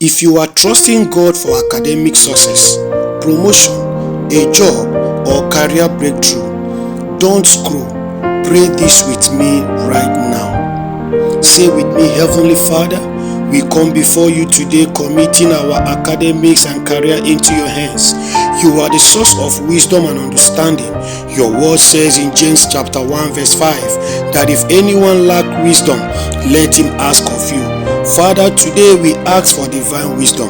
If you are trusting God for academic success, promotion, a job, or career breakthrough, don't scroll. Pray this with me right now. Say with me, Heavenly Father, we come before you today committing our academics and career into your hands. You are the source of wisdom and understanding. Your word says in James chapter 1 verse 5 that if anyone lack wisdom, let him ask of you. Father, today we ask for divine wisdom.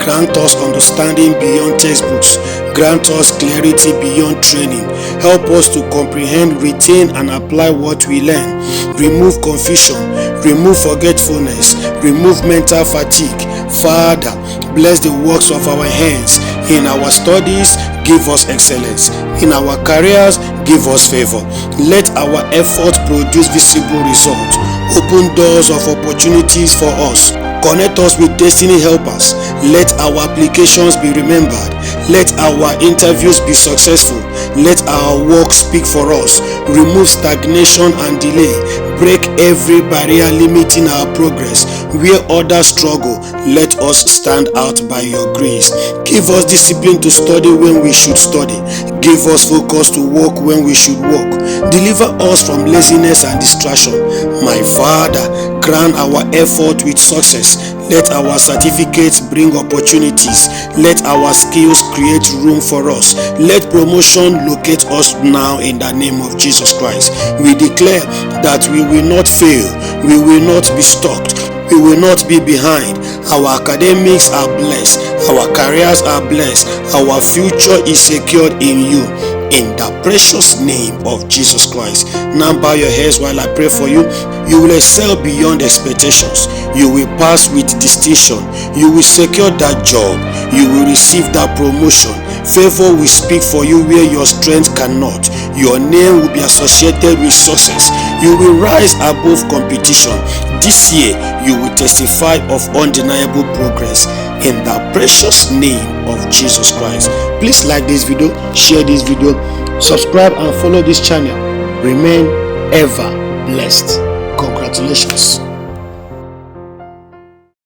Grant us understanding beyond textbooks. Grant us clarity beyond training. Help us to comprehend, retain, and apply what we learn. Remove confusion. Remove forgetfulness. Remove mental fatigue. Father, bless the works of our hands. In our studies, give us excellence. In our careers, give us favor. Let our effort produce visible results. Open doors of opportunities for us. Connect us with destiny helpers. Let our applications be remembered. Let our interviews be successful. Let our work speak for us. Remove stagnation and delay. Break every barrier limiting our progress. Where others struggle, let us stand out by your grace. Give us discipline to study when we should study. Give us focus to work when we should work. Deliver us from laziness and distraction. My Father, crown our effort with success. Let our certificates bring opportunities. Let our skills create room for us. Let promotion locate us now in the name of Jesus Christ. We declare that we will not fail. We will not be stuck. We will not be behind. Our academics are blessed. Our careers are blessed. Our future is secured in you. In the precious name of Jesus Christ. Now bow your heads while I pray for you. You will excel beyond expectations. You will pass with distinction. You will secure that job. You will receive that promotion. Favor will speak for you where your strength cannot. Your name will be associated with success. You will rise above competition. This year, you will testify of undeniable progress. In the precious name of Jesus Christ. Please like this video, share this video, subscribe and follow this channel. Remain ever blessed. Congratulations.